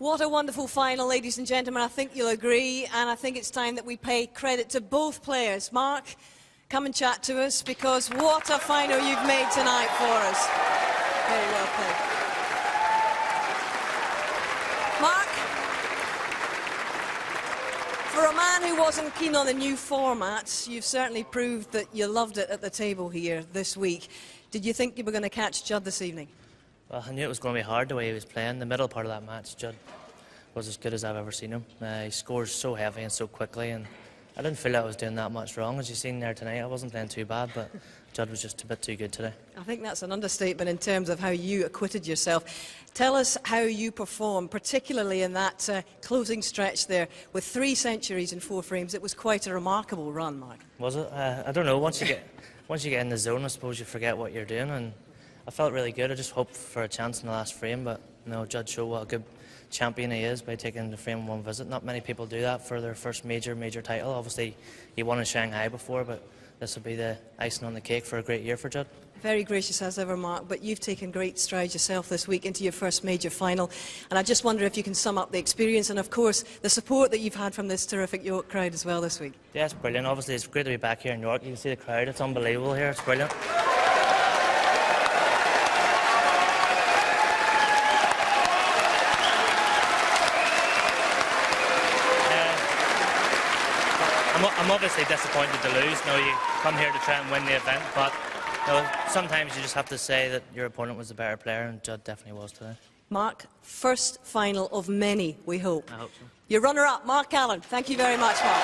What a wonderful final, ladies and gentlemen. I think you'll agree, and I think it's time that we pay credit to both players. Mark, come and chat to us, because what a final you've made tonight for us. Very well played. Mark, for a man who wasn't keen on the new format, you've certainly proved that you loved it at the table here this week. Did you think you were going to catch Judd this evening? Well, I knew it was going to be hard the way he was playing. The middle part of that match, Judd was as good as I've ever seen him. He scores so heavy and so quickly, and I didn't feel I was doing that much wrong. As you've seen there tonight, I wasn't playing too bad, but Judd was just a bit too good today. I think that's an understatement in terms of how you acquitted yourself. Tell us how you performed, particularly in that closing stretch there with 3 centuries in 4 frames. It was quite a remarkable run, Mark. Was it? I don't know. Once you get in the zone, I suppose you forget what you're doing, and I felt really good. I just hoped for a chance in the last frame, but no, Judd showed what a good champion he is by taking the frame in one visit. Not many people do that for their first major title. Obviously, he won in Shanghai before, but this will be the icing on the cake for a great year for Judd. Very gracious as ever, Mark, but you've taken great strides yourself this week into your first major final, and I just wonder if you can sum up the experience and, of course, the support that you've had from this terrific York crowd as well this week. Yeah, it's brilliant. Obviously, it's great to be back here in York. You can see the crowd. It's unbelievable here. It's brilliant. I'm obviously disappointed to lose. You know, you come here to try and win the event, but you know, sometimes you just have to say that your opponent was the better player, and Judd definitely was today. Mark, first final of many, we hope. I hope so. Your runner-up, Mark Allen. Thank you very much, Mark.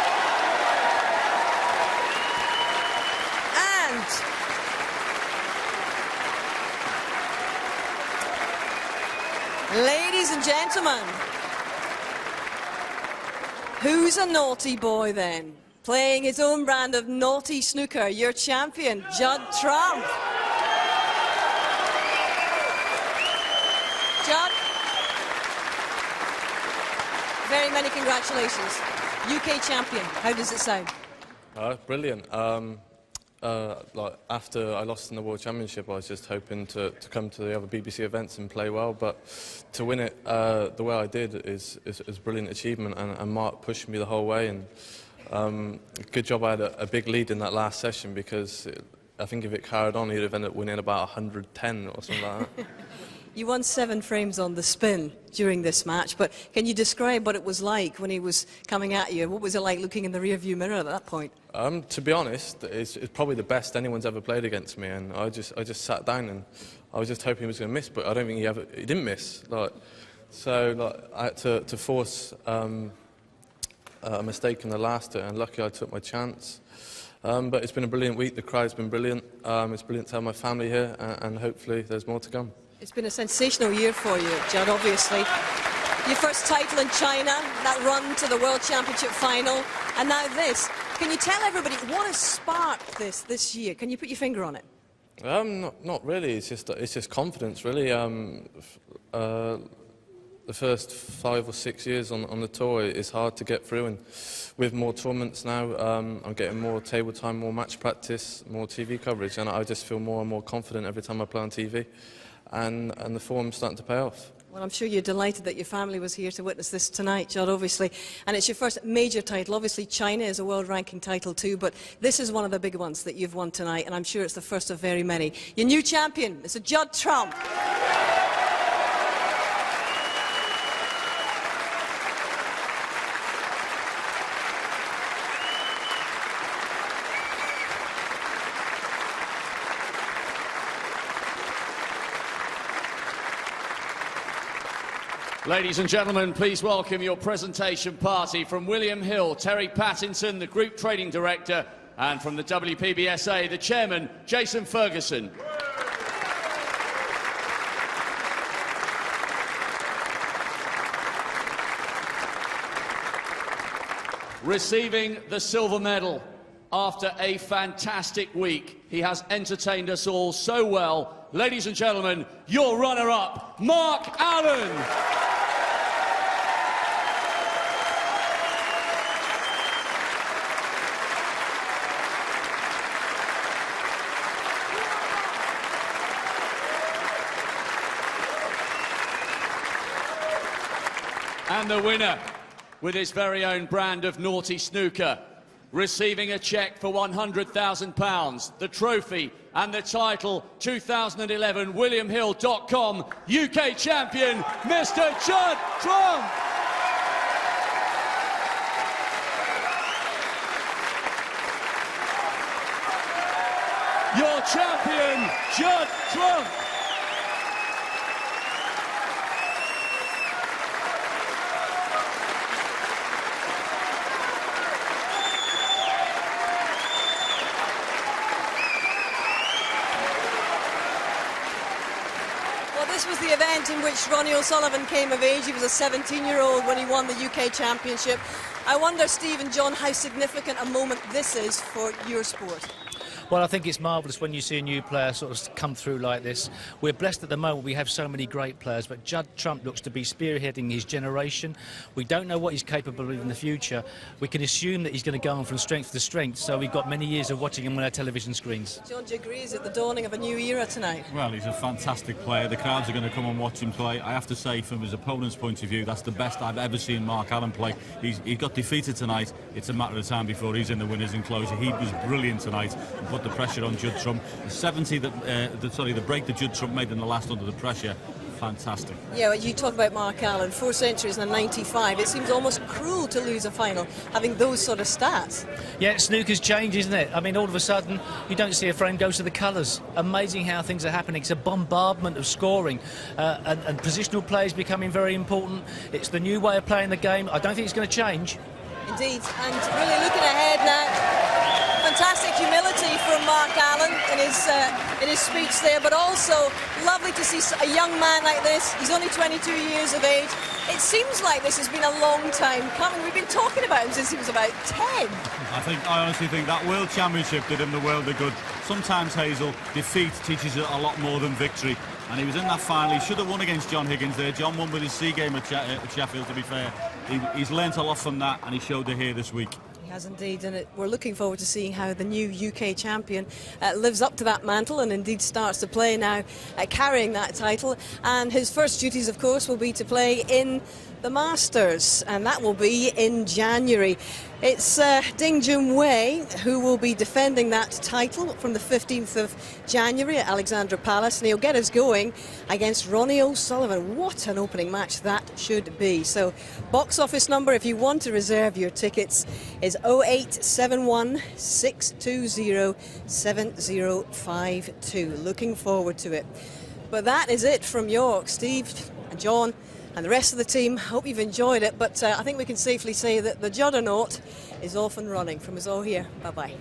And ladies and gentlemen, who's a naughty boy then? Playing his own brand of naughty snooker, your champion, Judd Trump. Judd, very many congratulations. UK champion, how does it sound? Brilliant. Like after I lost in the World Championship, I was just hoping to come to the other BBC events and play well, but to win it the way I did is a brilliant achievement, and Mark pushed me the whole way, and good job I had a big lead in that last session, because I think if it carried on, he'd have ended up winning about 110 or something like that. You won 7 frames on the spin during this match, but can you describe what it was like when he was coming at you? What was it like looking in the rearview mirror at that point? To be honest, it's probably the best anyone's ever played against me, and I just sat down and I was just hoping he was going to miss, but I don't think he didn't miss. So I had to force a mistake in the last, and luckily I took my chance. But it's been a brilliant week. The crowd's been brilliant. It's brilliant to have my family here, and hopefully there's more to come. It's been a sensational year for you, Judd, obviously. Your first title in China, that run to the World Championship final, and now this. Can you tell everybody what has sparked this year? Can you put your finger on it? Not really. It's just confidence, really. The first 5 or 6 years on the tour is hard to get through, and with more tournaments now, I'm getting more table time, more match practice, more TV coverage, and I just feel more and more confident every time I play on TV. And the form's starting to pay off. Well, I'm sure you're delighted that your family was here to witness this tonight, Judd, obviously. And it's your first major title. Obviously, China is a world ranking title too, but this is one of the big ones that you've won tonight, and I'm sure it's the first of very many. Your new champion, Mr. Judd Trump. Ladies and gentlemen, please welcome your presentation party from William Hill, Terry Pattinson, the Group Trading Director, and from the WPBSA, the Chairman, Jason Ferguson. Receiving the silver medal after a fantastic week. He has entertained us all so well. Ladies and gentlemen, your runner-up, Mark Allen. And the winner, with his very own brand of naughty snooker, receiving a cheque for £100,000, the trophy and the title 2011 WilliamHill.com UK champion, Mr. Judd Trump. Your champion, Judd Trump. This was the event in which Ronnie O'Sullivan came of age. He was a 17-year-old when he won the UK Championship. I wonder, Steve and John, how significant a moment this is for your sport. Well, I think it's marvellous when you see a new player sort of come through like this. We're blessed at the moment we have so many great players, but Judd Trump looks to be spearheading his generation. We don't know what he's capable of in the future. We can assume that he's going to go on from strength to strength, so we've got many years of watching him on our television screens. John, do you agree? Is it the dawning of a new era tonight? Well, he's a fantastic player. The crowds are going to come and watch him play. I have to say, from his opponent's point of view, that's the best I've ever seen Mark Allen play. He got defeated tonight. It's a matter of time before he's in the winners' enclosure. He was brilliant tonight and put the pressure on Judd Trump. The break that Judd Trump made in the last under the pressure, fantastic. Yeah, well, you talk about Mark Allen, 4 centuries and a 95. It seems almost cruel to lose a final, having those sort of stats. Yeah, snooker's changed, isn't it? I mean, all of a sudden, you don't see a frame goes to the colours. Amazing how things are happening. It's a bombardment of scoring, and positional play is becoming very important. It's the new way of playing the game. I don't think it's going to change. Indeed, and really looking ahead now. Fantastic humility from Mark Allen in his speech there, but also lovely to see a young man like this. He's only 22 years of age. It seems like this has been a long time coming. We've been talking about him since he was about 10. I honestly think that World Championship did him the world of good. Sometimes, Hazel, defeat teaches you a lot more than victory. And he was in that final. He should have won against John Higgins there. John won with his C game at Sheffield, to be fair. He's learnt a lot from that, and he showed it here this week. He has indeed, and we're looking forward to seeing how the new UK champion lives up to that mantle and indeed starts to play now, carrying that title. And his first duties, of course, will be to play in the Masters, and that will be in January. It's Ding Junhui who will be defending that title from the 15th of January at Alexandra Palace, and he'll get us going against Ronnie O'Sullivan. What an opening match that should be. So box office number, if you want to reserve your tickets, is 0871 620 7052. Looking forward to it. But that is it from York. Steve and John and the rest of the team, hope you've enjoyed it, but I think we can safely say that the Juddernaut is off and running. From us all here, bye-bye.